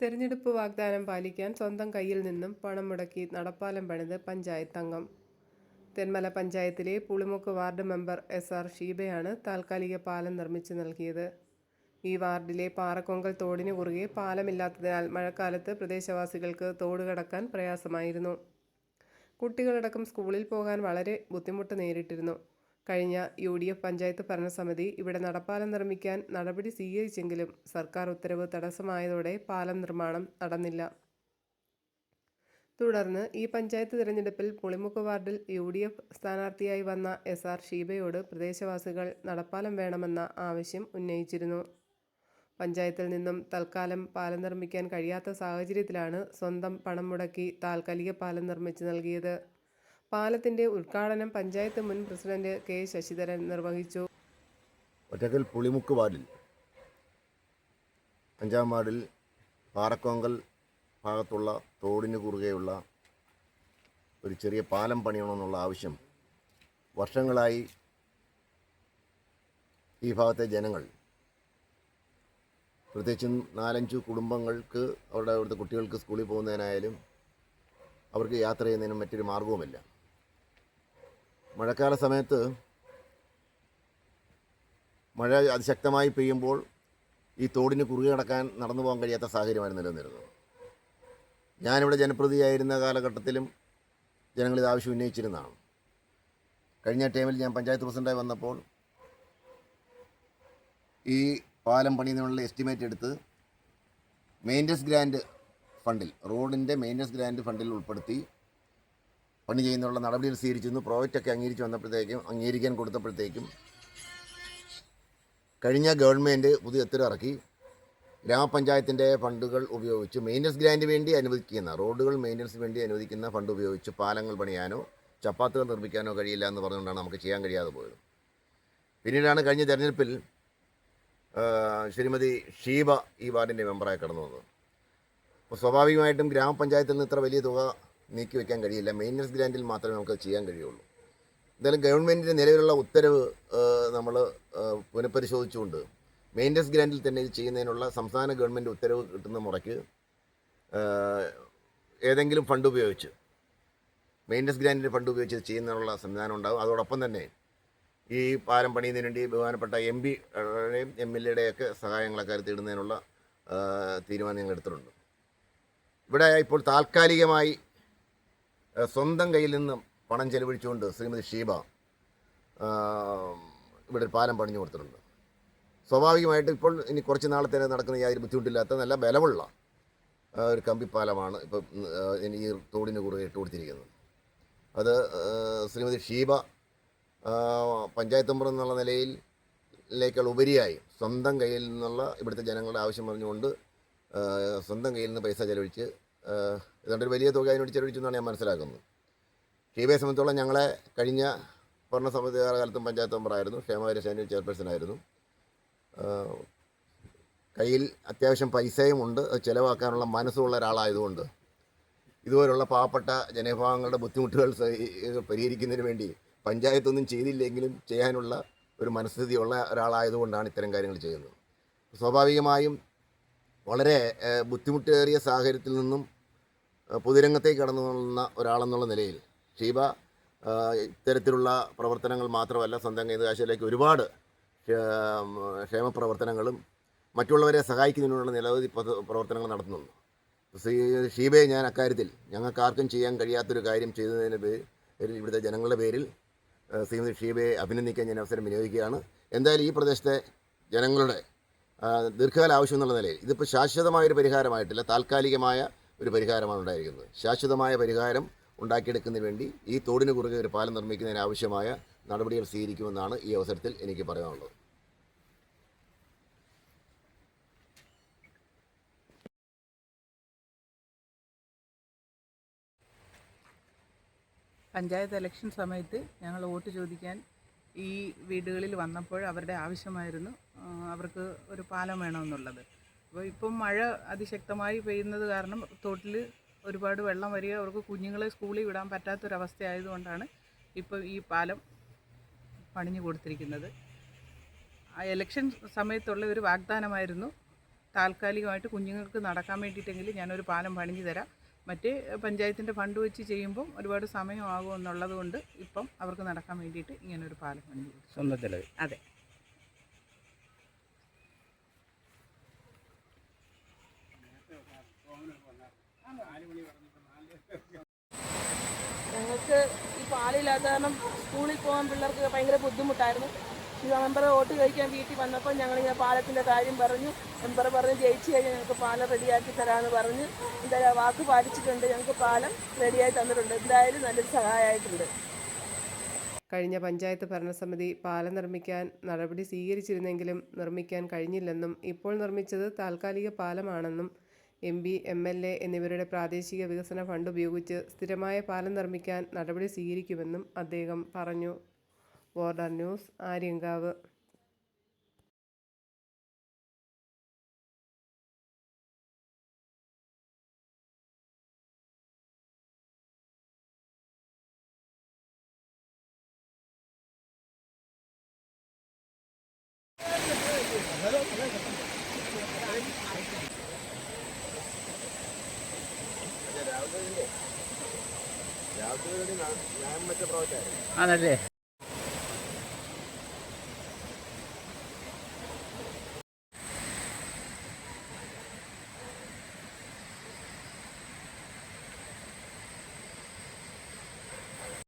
തെരഞ്ഞെടുപ്പ് വാഗ്ദാനം പാലിക്കാൻ സ്വന്തം കയ്യിൽ നിന്നും പണം മുടക്കി നടപ്പാലം പണിത് പഞ്ചായത്ത് അംഗം. തെന്മല പഞ്ചായത്തിലെ പുളിമുക്ക് വാർഡ് മെമ്പർ SR ഷീബയാണ് താൽക്കാലിക പാലം നിർമ്മിച്ചു നൽകിയത്. ഈ വാർഡിലെ പാറക്കൊങ്കൽ തോടിന് കുറുകെ പാലമില്ലാത്തതിനാൽ മഴക്കാലത്ത് പ്രദേശവാസികൾക്ക് തോട് കടക്കാൻ പ്രയാസമായിരുന്നു. കുട്ടികളടക്കം സ്കൂളിൽ പോകാൻ വളരെ ബുദ്ധിമുട്ട് നേരിട്ടിരുന്നു. കഴിഞ്ഞ UDF പഞ്ചായത്ത് ഭരണസമിതി ഇവിടെ നടപ്പാലം നിർമ്മിക്കാൻ നടപടി സ്വീകരിച്ചെങ്കിലും സർക്കാർ ഉത്തരവ് തടസ്സമായതോടെ പാലം നിർമ്മാണം നടന്നില്ല. തുടർന്ന് ഈ പഞ്ചായത്ത് തിരഞ്ഞെടുപ്പിൽ പുളിമുക്ക് വാർഡിൽ UDF സ്ഥാനാർത്ഥിയായി വന്ന SR ഷീബയോട് പ്രദേശവാസികൾ നടപ്പാലം വേണമെന്ന ആവശ്യം ഉന്നയിച്ചിരുന്നു. പഞ്ചായത്തിൽ നിന്നും തൽക്കാലം പാലം നിർമ്മിക്കാൻ കഴിയാത്ത സാഹചര്യത്തിലാണ് സ്വന്തം പണം മുടക്കി താൽക്കാലിക പാലം നിർമ്മിച്ചു നൽകിയത്. പാലത്തിന്റെ ഉദ്ഘാടനം പഞ്ചായത്ത് മുൻ പ്രസിഡന്റ് K ശശിധരൻ നിർവഹിച്ചു. ഒറ്റക്കൽ പുളിമുക്ക് വാർഡിൽ 5-ാം വാർഡിൽ പാറക്കൊങ്കൽ ഭാഗത്തുള്ള തോടിന് കുറുകെയുള്ള ഒരു ചെറിയ പാലം പണിയണമെന്നുള്ള ആവശ്യം വർഷങ്ങളായി ഈ ഭാഗത്തെ ജനങ്ങൾ, പ്രത്യേകിച്ചും 4-5 കുടുംബങ്ങൾക്ക് അവിടുത്തെ കുട്ടികൾക്ക് സ്കൂളിൽ പോകുന്നതിനായാലും അവർക്ക് യാത്ര ചെയ്യുന്നതിനും മറ്റൊരു മാർഗവുമില്ല. മഴക്കാല സമയത്ത് മഴ അതിശക്തമായി പെയ്യുമ്പോൾ ഈ തോടിന് കുറുകെ കടക്കാൻ നടന്നു പോകാൻ കഴിയാത്ത സാഹചര്യമാണ് നിലനിന്നിരുന്നത്. ഞാനിവിടെ ജനപ്രതിനിധിയായിരുന്ന കാലഘട്ടത്തിലും ജനങ്ങൾ ഇത് ആവശ്യം ഉന്നയിച്ചിരുന്നതാണ്. കഴിഞ്ഞ ടൈമിൽ ഞാൻ പഞ്ചായത്ത് പ്രസിഡൻ്റായി വന്നപ്പോൾ ഈ പാലം പണിയുന്നതിനുള്ള എസ്റ്റിമേറ്റ് എടുത്ത് മെയിൻ്റനൻസ് ഗ്രാൻഡ് ഫണ്ടിൽ, റോഡിൻ്റെ മെയിൻ്റനൻസ് ഗ്രാൻഡ് ഫണ്ടിൽ ഉൾപ്പെടുത്തി പണി ചെയ്യുന്നുള്ള നടപടികൾ സ്വീകരിച്ചിരുന്നു. പ്രോജക്റ്റൊക്കെ അംഗീകരിക്കാൻ കൊടുത്തപ്പോഴത്തേക്കും കഴിഞ്ഞ ഗവൺമെൻറ് പുതിയ ഉത്തരവ് ഇറക്കി ഗ്രാമപഞ്ചായത്തിൻ്റെ ഫണ്ടുകൾ ഉപയോഗിച്ച് മെയിൻ്റനൻസ് ഗ്രാൻഡ് വേണ്ടി അനുവദിക്കുന്ന, റോഡുകൾ മെയിൻ്റനൻസിന് വേണ്ടി അനുവദിക്കുന്ന ഫണ്ട് ഉപയോഗിച്ച് പാലങ്ങൾ പണിയാനോ ചപ്പാത്തുകൾ നിർമ്മിക്കാനോ കഴിയില്ല എന്ന് പറഞ്ഞുകൊണ്ടാണ് നമുക്ക് ചെയ്യാൻ കഴിയാതെ പോയത്. പിന്നീടാണ് കഴിഞ്ഞ തെരഞ്ഞെടുപ്പിൽ ശ്രീമതി ഷീബ ഈ വാർഡിൻ്റെ മെമ്പറായി കടന്നു വന്നത്. അപ്പോൾ സ്വാഭാവികമായിട്ടും ഗ്രാമപഞ്ചായത്തിൽ നിന്ന് ഇത്ര വലിയ തുക നീക്കി വയ്ക്കാൻ കഴിയില്ല. മെയിൻ്റനൻസ് ഗ്രാൻഡിൽ മാത്രമേ നമുക്ക് ചെയ്യാൻ കഴിയുള്ളൂ. എന്തായാലും ഗവൺമെൻറ്റിൻ്റെ നിലവിലുള്ള ഉത്തരവ് നമ്മൾ പുനഃപരിശോധിച്ചുകൊണ്ട് മെയിൻ്റനൻസ് ഗ്രാൻഡിൽ തന്നെ ഇത് ചെയ്യുന്നതിനുള്ള സംസ്ഥാന ഗവൺമെൻറ് ഉത്തരവ് കിട്ടുന്ന മുറയ്ക്ക് ഏതെങ്കിലും ഫണ്ട് ഉപയോഗിച്ച്, മെയിൻ്റനൻസ് ഗ്രാൻഡിൻ്റെ ഫണ്ട് ഉപയോഗിച്ച് ഇത് ചെയ്യുന്നതിനുള്ള സംവിധാനം ഉണ്ടാകും. അതോടൊപ്പം തന്നെ ഈ പാലം പണിയുന്നതിന് വേണ്ടി ബഹുമാനപ്പെട്ട MP യുടെയും MLA യുടെയൊക്കെ സഹായങ്ങളൊക്കെ തേടുന്നതിനുള്ള തീരുമാനം ഞങ്ങൾ എടുത്തിട്ടുണ്ട്. ഇവിടെ ഇപ്പോൾ താൽക്കാലികമായി സ്വന്തം കയ്യിൽ നിന്നും പണം ചെലവഴിച്ചുകൊണ്ട് ശ്രീമതി ഷീബ ഇവിടെ ഒരു പാലം പണിഞ്ഞു കൊടുത്തിട്ടുണ്ട്. സ്വാഭാവികമായിട്ട് ഇപ്പോൾ ഇനി കുറച്ച് നാളത്തേക്ക് നടക്കുന്ന യാതൊരു ബുദ്ധിമുട്ടില്ലാത്ത നല്ല ബലമുള്ള ഒരു കമ്പിപ്പാലമാണ് ഇപ്പം ഈ തോടിന് കുറുകെ ഇട്ട് കൊടുത്തിരിക്കുന്നത്. അത് ശ്രീമതി ഷീബ പഞ്ചായത്ത് മെമ്പർ എന്നുള്ള നിലയിലേക്കുള്ള ഉപരിയായി സ്വന്തം കയ്യിൽ നിന്നുള്ള ഇവിടുത്തെ ജനങ്ങളുടെ ആവശ്യം പറഞ്ഞുകൊണ്ട് സ്വന്തം കയ്യിൽ നിന്ന് പൈസ ചെലവഴിച്ച് ഏതാണ്ടൊരു വലിയ തുക അതിനോട് ചെലവഴിച്ചു എന്നാണ് ഞാൻ മനസ്സിലാക്കുന്നത്. ഷീബയെ സംബന്ധിച്ചോളം ഞങ്ങളെ കഴിഞ്ഞ ഭരണസമിതി കാലത്തും പഞ്ചായത്ത് മെമ്പറായിരുന്നു, ക്ഷേമകാര്യ സേന ചെയർപേഴ്സണായിരുന്നു. കയ്യിൽ അത്യാവശ്യം പൈസയും ഉണ്ട്, അത് ചിലവാക്കാനുള്ള മനസ്സുള്ള ഒരാളായതുകൊണ്ട് ഇതുപോലുള്ള പാവപ്പെട്ട ജനവിഭാഗങ്ങളുടെ ബുദ്ധിമുട്ടുകൾ പരിഹരിക്കുന്നതിന് വേണ്ടി പഞ്ചായത്തൊന്നും ചെയ്തില്ലെങ്കിലും ചെയ്യാനുള്ള ഒരു മനസ്ഥിതിയുള്ള ഒരാളായതുകൊണ്ടാണ് ഇത്തരം കാര്യങ്ങൾ ചെയ്യുന്നത്. സ്വാഭാവികമായും വളരെ ബുദ്ധിമുട്ടേറിയ സാഹചര്യത്തിൽ നിന്നും പൊതുരംഗത്തേക്ക് കടന്നു വന്ന ഒരാളെന്നുള്ള നിലയിൽ ഷീബ ഇത്തരത്തിലുള്ള പ്രവർത്തനങ്ങൾ മാത്രമല്ല, സ്വന്തം കൈകാശിലേക്ക് ഒരുപാട് ക്ഷേമപ്രവർത്തനങ്ങളും മറ്റുള്ളവരെ സഹായിക്കുന്നതിനുള്ള നിരവധി പ്രവർത്തനങ്ങൾ നടത്തുന്നുണ്ട്. ഷീബയെ ഞാൻ അക്കാര്യത്തിൽ ഞങ്ങൾക്കാർക്കും ചെയ്യാൻ കഴിയാത്തൊരു കാര്യം ചെയ്തതിന് പേരിൽ ഇവിടുത്തെ ജനങ്ങളുടെ പേരിൽ ശ്രീമതി ഷീബയെ അഭിനന്ദിക്കാൻ ഞാൻ അവസരം വിനിയോഗിക്കുകയാണ്. എന്തായാലും ഈ പ്രദേശത്തെ ജനങ്ങളുടെ ദീർഘകാല ആവശ്യം എന്നുള്ള നിലയിൽ ഇതിപ്പോൾ ശാശ്വതമായൊരു പരിഹാരമായിട്ടില്ല, താൽക്കാലികമായ ഒരു പരിഹാരമാണ് ഉണ്ടായിരിക്കുന്നത്. ശാശ്വതമായ പരിഹാരം ഉണ്ടാക്കിയെടുക്കുന്നതിന് വേണ്ടി ഈ തോടിന് കുറുകെ ഒരു പാലം നിർമ്മിക്കുന്നതിന് ആവശ്യമായ നടപടികൾ സ്വീകരിക്കുമെന്നാണ് ഈ അവസരത്തിൽ എനിക്ക് പറയാനുള്ളത്. പഞ്ചായത്ത് ഇലക്ഷൻ സമയത്ത് ഞങ്ങൾ വോട്ട് ചോദിക്കാൻ ഈ വീടുകളിൽ വന്നപ്പോൾ അവരുടെ ആവശ്യമായിരുന്നു അവർക്ക് ഒരു പാലം വേണമെന്നുള്ളത്. അപ്പോൾ ഇപ്പം മഴ അതിശക്തമായി പെയ്യുന്നത് കാരണം തോട്ടിൽ ഒരുപാട് വെള്ളം വരിക, അവർക്ക് കുഞ്ഞുങ്ങളെ സ്കൂളിൽ വിടാൻ പറ്റാത്തൊരവസ്ഥയായതുകൊണ്ടാണ് ഇപ്പോൾ ഈ പാലം പണിഞ്ഞു കൊടുത്തിരിക്കുന്നത്. ആ ഇലക്ഷൻ സമയത്തുള്ള ഒരു വാഗ്ദാനമായിരുന്നു താൽക്കാലികമായിട്ട് കുഞ്ഞുങ്ങൾക്ക് നടക്കാൻ വേണ്ടിയിട്ടെങ്കിലും ഞാനൊരു പാലം പണിഞ്ഞു തരാം. മറ്റ് പഞ്ചായത്തിൻ്റെ ഫണ്ട് വെച്ച് ചെയ്യുമ്പം ഒരുപാട് സമയമാകും എന്നുള്ളത് കൊണ്ട് ഇപ്പം അവർക്ക് നടക്കാൻ വേണ്ടിയിട്ട് ഇങ്ങനൊരു പാലം പണിഞ്ഞു കൊടുത്തു. സ്വന്തം ചെലവ്. അതെ. ഞങ്ങൾക്ക് ഈ പാലില്ലാത്ത കാരണം സ്കൂളിൽ പോകാൻ പിള്ളേർക്ക് ഭയങ്കര ബുദ്ധിമുട്ടായിരുന്നു. ഈ മെമ്പർ വോട്ട് കഴിക്കാൻ വീട്ടിൽ വന്നപ്പോൾ ഞങ്ങളിങ്ങനെ പാലത്തിൻ്റെ കാര്യം പറഞ്ഞു. മെമ്പർ പറഞ്ഞ് ജയിച്ചു കഴിഞ്ഞാൽ ഞങ്ങൾക്ക് പാലം റെഡിയാക്കി തരാമെന്ന് പറഞ്ഞ് എന്തായാലും വാക്ക് പാലിച്ചിട്ടുണ്ട്. ഞങ്ങൾക്ക് പാലം റെഡിയായി തന്നിട്ടുണ്ട്. എന്തായാലും നല്ലൊരു സഹായമായിട്ടുണ്ട്. കഴിഞ്ഞ പഞ്ചായത്ത് ഭരണസമിതി പാലം നിർമ്മിക്കാൻ നടപടി സ്വീകരിച്ചിരുന്നെങ്കിലും നിർമ്മിക്കാൻ കഴിഞ്ഞില്ലെന്നും ഇപ്പോൾ നിർമ്മിച്ചത് താൽക്കാലിക പാലമാണെന്നും MP, MLA എന്നിവരുടെ പ്രാദേശിക വികസന ഫണ്ട് ഉപയോഗിച്ച് സ്ഥിരമായ പാലം നിർമ്മിക്കാൻ നടപടി സ്വീകരിക്കുമെന്നും അദ്ദേഹം പറഞ്ഞു. Border news, Aryankavu. രാവിലെ ഞാൻ മറ്റേ പ്രോജക്റ്റായിരുന്നു. ആണല്ലേ?